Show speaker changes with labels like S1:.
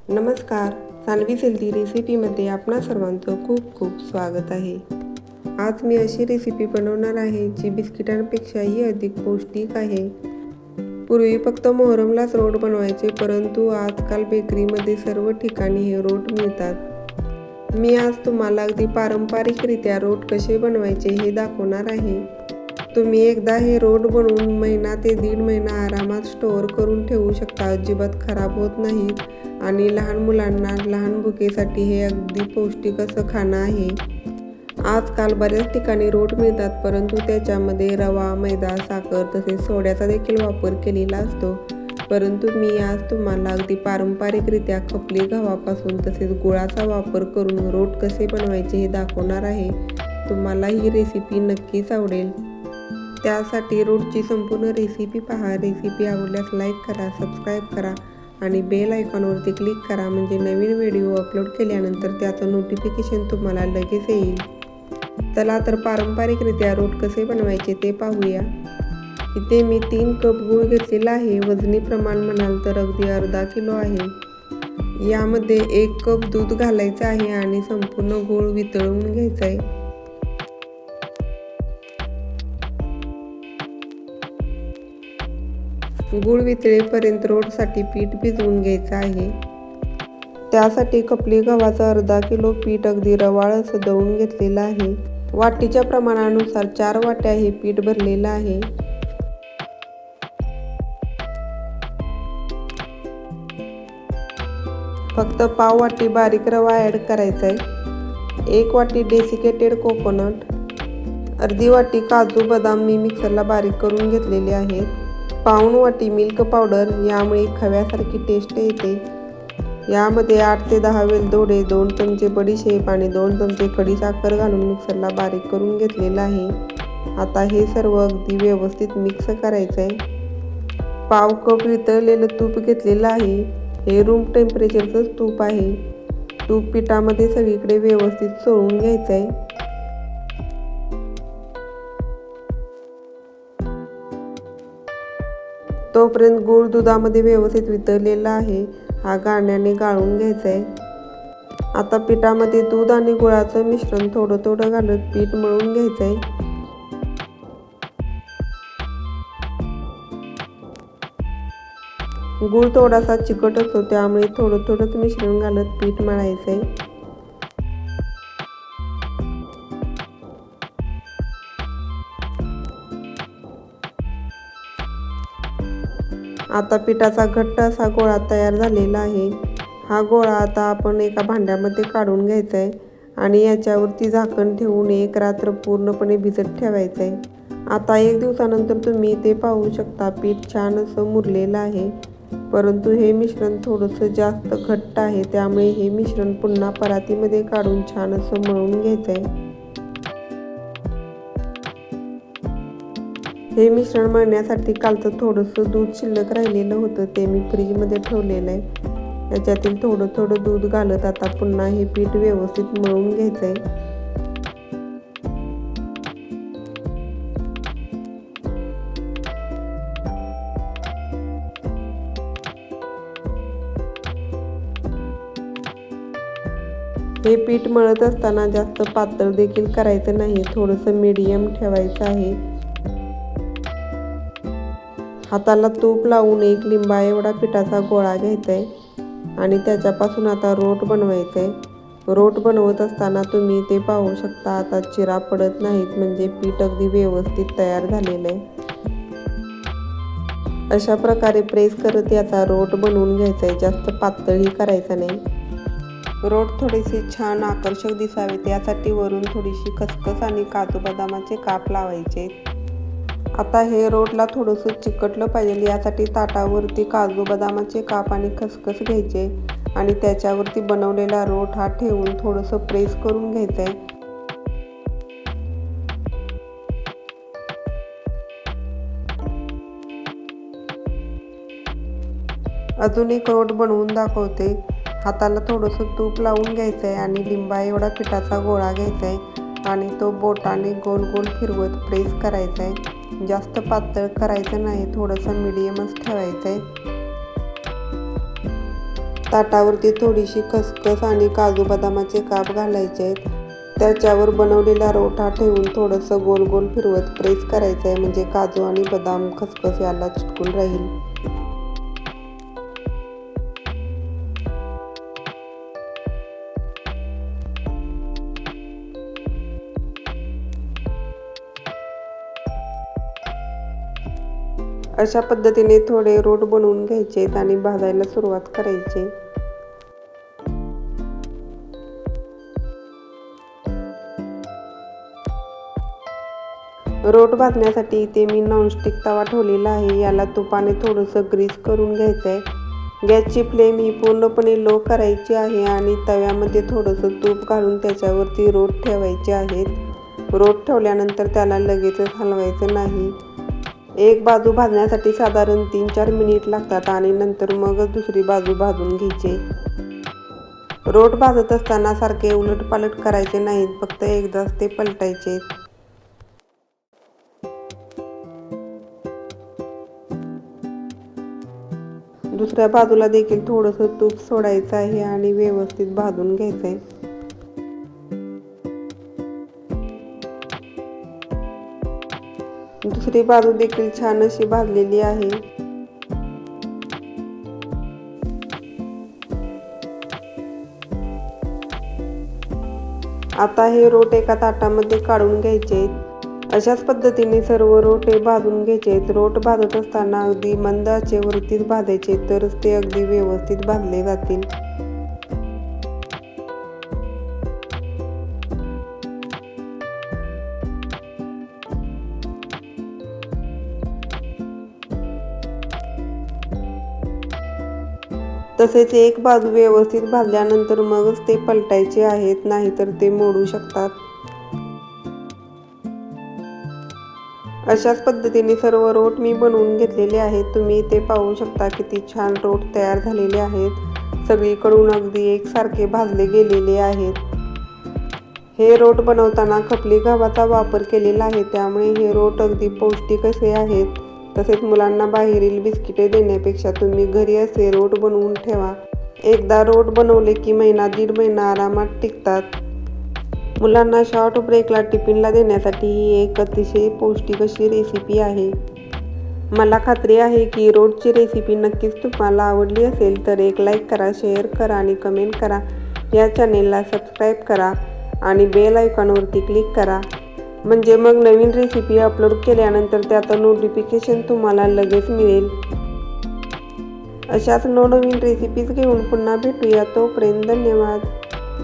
S1: नमस्कार, सानवी हेल्दी रेसिपीमध्ये आपणा सर्वांचं खूप खूप स्वागत आहे। आज मी अशी रेसिपी बनवणार आहे जी बिस्किटांपेक्षाही अधिक पौष्टिक आहे। पूर्वी फक्त मोहरमलाच रोट बनवायचे, परंतु आजकाल बेकरीमध्ये सर्व ठिकाणी हे रोट मिळतात। मी आज तुम्हाला अगदी पारंपरिकरित्या रोट कसे बनवायचे हे दाखवणार आहे। तुम्ही एकदा हे रोट बनवून महिना ते 1.5 महिना आरामात स्टोअर करून ठेवू शकता। अजिबात खराब होत नाहीत आणि लहान मुलांना लहान भुकेसाठी हे अगदी पौष्टिक असं खाणं आहे। आजकाल बऱ्याच ठिकाणी रोट मिळतात, परंतु त्याच्यामध्ये रवा, मैदा, साखर तसेच सोड्याचा देखील वापर केलेला असतो। परंतु मी आज तुम्हाला अगदी पारंपरिकरित्या खपली गव्हापासून तसेच गुळाचा वापर करून रोट कसे बनवायचे हे दाखवणार आहे। तुम्हाला ही रेसिपी नक्कीच आवडेल। त्यासाठी रोटची संपूर्ण रेसिपी पहा। रेसिपी आवडल्यास लाईक करा, सबस्क्राईब करा आणि बेल आयकॉनवरती क्लिक करा, म्हणजे नवीन व्हिडिओ अपलोड केल्यानंतर त्याचं नोटिफिकेशन तुम्हाला लगेच येईल। चला तर पारंपरिकरित्या रोट कसे बनवायचे ते पाहूया। इथे मी 3 कप गूळ घेतलेला आहे। वजनी प्रमाण म्हणाल तर अगदी अर्धा किलो आहे। यामध्ये 1 कप दूध घालायचं आहे आणि संपूर्ण गूळ वितळवून घ्यायचा आहे। गूळ वितळेपर्यंत रोटसाठी पीठ भिजवून घ्यायचं आहे। त्यासाठी खपली गव्हाचं अर्धा किलो पीठ अगदी रवाळ असं दळून घेतलेलं आहे। वाटीच्या प्रमाणानुसार 4 वाट्या हे पीठ भरलेलं आहे। फक्त पाव वाटी बारीक रवा ॲड करायचा आहे। 1 वाटी डेसिकेटेड कोकोनट, अर्धी वाटी काजू बदाम मी मिक्सरला बारीक करून घेतलेले आहेत। पाऊण वाटी मिल्क पावडर, यामुळे खव्यासारखी टेस्ट येते। यामध्ये 8 ते 10 वेलदोडे, 2 चमचे बडीशेप आणि 2 चमचे खडीसाखर घालून मिक्सरला बारीक करून घेतलेलं आहे। आता हे सर्व अगदी व्यवस्थित मिक्स करायचं आहे। पाव कप वितळलेलं तूप घेतलेलं आहे। हे रूम टेम्परेचरचंच तूप आहे। तूप पिठामध्ये सगळीकडे व्यवस्थित चोळून घ्यायचं आहे। तोपर्यंत गूळ दुधामध्ये व्यवस्थित वितळलेला आहे। हा गाळण्याने गाळून घ्यायचा आहे। आता पिठामध्ये दूध आणि गुळाचं मिश्रण थोडं थोडं घालत पीठ मळून घ्यायचं आहे। गूळ थोडासा चिकट असतो, त्यामुळे थोडं थोडंच मिश्रण घालत पीठ मळायचं आहे। आता पिठाचा घट्ट असा गोळा तयार झालेला आहे। हा गोळा आता आपण एका भांड्यामध्ये काढून घ्यायचा आहे आणि याच्यावरती झाकण ठेवून 1 रात्र पूर्णपणे भिजत ठेवायचं आहे। आता 1 दिवसानंतर तुम्ही ते पाहू शकता, पीठ छान असं मुरलेलं आहे। परंतु हे मिश्रण थोडंसं जास्त घट्ट आहे, त्यामुळे हे मिश्रण पुन्हा परातीमध्ये काढून छान असं मळून घ्यायचं आहे। हे मिश्रण मळण्यासाठी कालचं थोडंसं दूध शिल्लक राहिलेलं होतं, ते मी फ्रीजमध्ये ठेवलेलं आहे। याच्यातील थोडं थोडं दूध घालत आता पुन्हा हे पीठ व्यवस्थित मळून घ्यायचं आहे। हे पीठ मळत असताना जास्त पातळ देखील करायचं नाही, थोडंसं मीडियम ठेवायचं आहे। हाताला तूप लावून 1 लिंबा एवढा पिठाचा गोळा घ्यायचा आहे आणि त्याच्यापासून आता रोट बनवायचं आहे। रोट बनवत असताना तुम्ही ते पाहू शकता, आता चिरा पडत नाहीत, म्हणजे पीठ अगदी व्यवस्थित तयार झालेलं आहे। अशा प्रकारे प्रेस करत याचा रोट बनवून घ्यायचा आहे, जास्त पातळही करायचा नाही। रोट थोडेसे छान आकर्षक दिसावेत यासाठी वरून थोडीशी खसखस आणि काजू बदामाचे काप लावायचे। आता हे रोटला थोडंसं चिकटलं पाहिजे, यासाठी ताटावरती काजू बदामाचे काप आणि खसखस घ्यायचे आणि त्याच्यावरती बनवलेला रोट हा ठेवून थोडंसं प्रेस करून घ्यायचं आहे। अजून एक रोट बनवून दाखवते। हाताला थोडंसं तूप लावून घ्यायचं आहे आणि लिंबा एवढा पिठाचा गोळा घ्यायचा आहे आणि तो बोटाने गोल गोल फिरवत प्रेस करायचा आहे। जास्त पातळ करायचं नाही, थोडंसं मीडियमच ठेवायचं आहे। ताटावरती थोडीशी खसखस आणि काजू बदामाचे काप घालायचे आहेत. त्याच्यावर बनवलेला रोटा ठेवून थोडंसं गोल गोल फिरवत प्रेस करायचं आहे, म्हणजे काजू आणि बदाम खसखस याला चिटकून राहील. अशा पद्धतीने थोडे रोट बनवून घ्यायचे आणि भाजायला सुरुवात करायची. रोट भाजण्यासाठी इथे मी नॉनस्टिक तवा ठेवलेला आहे. याला तुपाने थोडंसं ग्रीस करून घ्यायचं आहे. गॅसची फ्लेम ही पूर्णपणे लो करायची आहे आणि तव्यामध्ये थोडंसं तूप घालून त्याच्यावरती रोट ठेवायचे आहेत. रोट ठेवल्यानंतर त्याला लगेचच हलवायचं नाही. एक बाजू भाजण्यासाठी साधारण 3-4 मिनिट लागतात आणि नंतर मग दुसरी बाजू भाजून घ्यायची. रोट भाजत असताना सारखे उलटपालट करायचे नाहीत, फक्त एकदाच ते पलटायचे. दुसऱ्या बाजूला देखील थोडंसं तूप सोडायचं आहे आणि व्यवस्थित भाजून घ्यायचं आहे. दुसरी बाजू देखील छान अशी भाजलेली आहे. आता हे रोट एका ताटामध्ये काढून घ्यायचे. अशाच पद्धतीने सर्व रोट हे भाजून घ्यायचे. रोट भाजत असताना अगदी मंद आचेवरतीच भाजायचे, तरच ते अगदी व्यवस्थित भाजले जातील. तसेच एक बाजू व्यवस्थित भाजल्यानंतर मगच ते पलटायचे आहेत, नाहीतर ते मोडू शकतात. अशाच पद्धतीने सर्व रोट मी बनवून घेतलेले आहेत. तुम्ही इथे पाहू शकता किती छान रोट तयार झालेले आहेत. सगळीकडून अगदी एकसारखे भाजले गेलेले आहेत. हे रोट बनवताना खपली गव्हाचा वापर केलेला आहे, त्यामुळे हे रोट अगदी पौष्टिक असे आहेत. तसेच मुलांना बाहेरील बिस्किटे देण्यापेक्षा तुम्ही घरी असे रोट बनवून ठेवा. एकदा रोट बनवले की 1-1.5 महिना आरामात टिकतात. मुलांना शॉर्ट ब्रेकला टिफिनला देण्यासाठी ही एक अतिशय पौष्टिक अशी रेसिपी आहे. मला खात्री आहे की रोटची रेसिपी नक्कीच तुम्हाला आवडली असेल, तर एक लाईक करा, शेअर करा आणि कमेंट करा. या चॅनेलला सबस्क्राईब करा आणि बेल आयकॉनवरती क्लिक करा, म्हणजे मग नवीन रेसिपी अपलोड केल्यानंतर त्याचं नोटिफिकेशन तुम्हाला लगेच मिळेल. अशाच नवनवीन रेसिपीज घेऊन पुन्हा भेटूया. तोपर्यंत धन्यवाद.